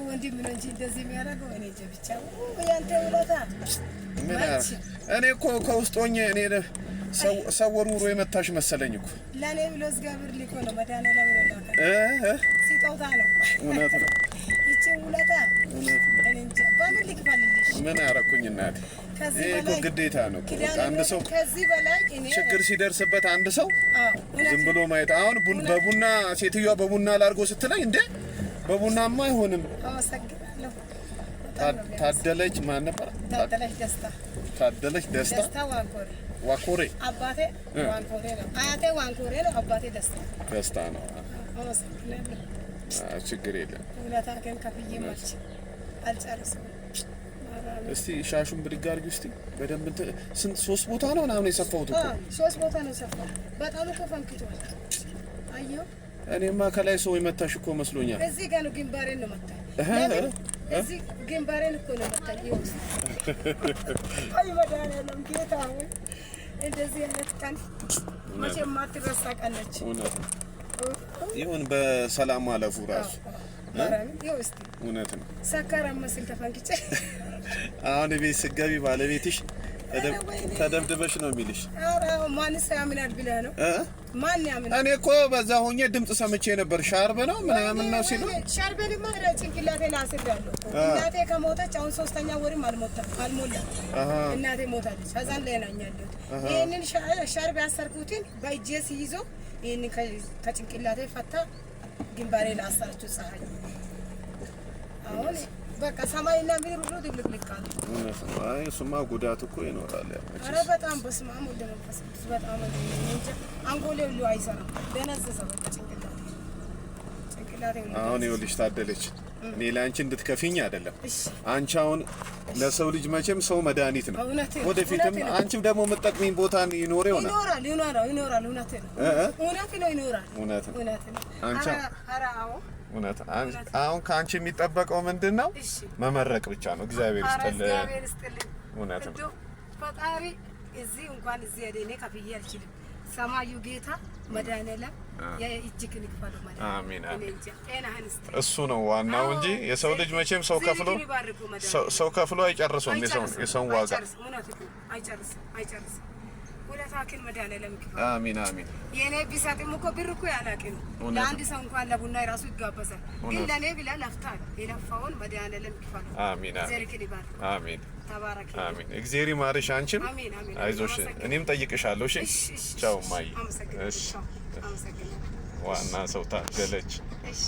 ወንዲ ምን እንጂ እንደዚህ የሚያደርገው እኔ ብቻ ያንተ ውለታ ምን እኔ እኮ ከውስጥ ሆኜ እኔ ሰው ወርውሮ የመታሽ መሰለኝ እኮ ለኔ ብሎ እግዚአብሔር ሊኮ ነው መድኃኒዓለም ነው ሲጦታ ነው እውነት ነው ይቺ ውለታ እውነት ነው እኔ እንጃ በምን ልክፈልልሽ ምን አደረኩኝ እናቴ ከዚህ በላይ ግዴታ ነው አንድ ሰው ከዚህ በላይ እኔ ችግር ሲደርስበት አንድ ሰው ዝም ብሎ ማየት አሁን በቡና ሴትዮዋ በቡና ላርጎ ስትለኝ እንዴ በቡናማ አይሆንም አመሰግናለሁ ታደለች ማን ነበር ታደለች ደስታ ዋንኮሬ አባቴ ዋንኮሬ ነው አያቴ ዋንኮሬ ነው አባቴ ደስታ ነው አመሰግናለሁ ችግር የለም ውለታከን ከፍዬ ማልች አልጨርስም እስቲ ሻሹን ብድግ አድርጊ እስቲ በደንብ ስንት 3 ቦታ ነው ምናምን የሰፋሁት እኮ 3 ቦታ ነው የሰፋው በጣም እኮ ፈንክቷል አየሁ እኔማ ከላይ ሰው የመታሽ እኮ መስሎኛል እዚህ ጋር ነው ግንባሬን ነው መታኝ እዚህ ግንባሬን እኮ ነው መታኝ ይወስ አይ መድኃኒዓለም ጌታ ሆይ እንደዚህ አይነት ቀን መቼም ማትረሳ ቀን ነች ይሁን በሰላም አለፉ ራሱ ይወስ እውነት ነው ሰካራም መስል ተፈንክቼ አሁን ቤት ስገቢ ባለቤትሽ ተደብድበሽ ነው የሚልሽ አዎ ማንስ ያምናል ብለህ ነው ማን ያምናል እኔ እኮ በዛ ሆኜ ድምጽ ሰምቼ ነበር ሻርበ ነው ምናምን ነው ሲሉ ሻርበልማ ጭንቅላቴን አስሬያለሁ እናቴ ከሞተች አሁን 3ኛ ወርም አልሞላ እናቴ ሞታለች ከዛን ላይ ነኝ ያለሁት ይሄንን ሻርበ ያሰርኩትን በእጄ ሲይዞ ይሄንን ከጭንቅላቴ ፈታ ግንባሬ ላይ አሰርኩት ፀሐይ አሁን በቃ ሰማይና ምድር ሁሉ ድብልቅልቃል አይ እሱማ ጉዳት እኮ ይኖራል ኧረ በጣም በስመ አብ ወልድ መንፈስ ቅዱስ በጣም እንጂ አንጎሌ ሁሉ አይሰራም ደነዘዘ በቃ ጭንቅላቴ አሁን ይኸውልሽ ታደለች እኔ ላንቺ እንድትከፊኝ አይደለም አንቺ አሁን ለሰው ልጅ መቼም ሰው መድኃኒት ነው ወደፊትም አንቺም ደግሞ የምትጠቅሚኝ ቦታ ይኖር ይኖራል እውነት ነው አንቺ እውነት አሁን ካንቺ የሚጠበቀው ምንድነው መመረቅ ብቻ ነው እግዚአብሔር ይስጥልኝ እውነት ነው ፈጣሪ እዚህ እንኳን እዚህ ያደኔ ከፍዬ አልችልም ሰማዩ ጌታ መድኃኒዓለም የእጅክን ይክፈሉ ማለት አሜን ጤናህን ይስጥ እሱ ነው ዋናው እንጂ የሰው ልጅ መቼም ሰው ከፍሎ አይጨርሰውም የሰው ዋጋ አይጨርስም ወለታከን መድኃኒዓለም ይክፈል አሜን የኔ ቢሳጥም እኮ ብር እኮ ያላቀኝ ለአንድ ሰው እንኳን ለቡና ራሱ ይጋበዛል ግን ለኔ ብላ ለፍታል የለፋውን መድኃኒዓለም ይክፈል አሜን ዘርክን ይባርክ አሜን ተባረክ አሜን እግዚአብሔር ይማርሽ አንቺም አይዞሽ እኔም ጠይቅሻለሁ እሺ ቻው ማይ እሺ ዋና ሰው ታደለች እሺ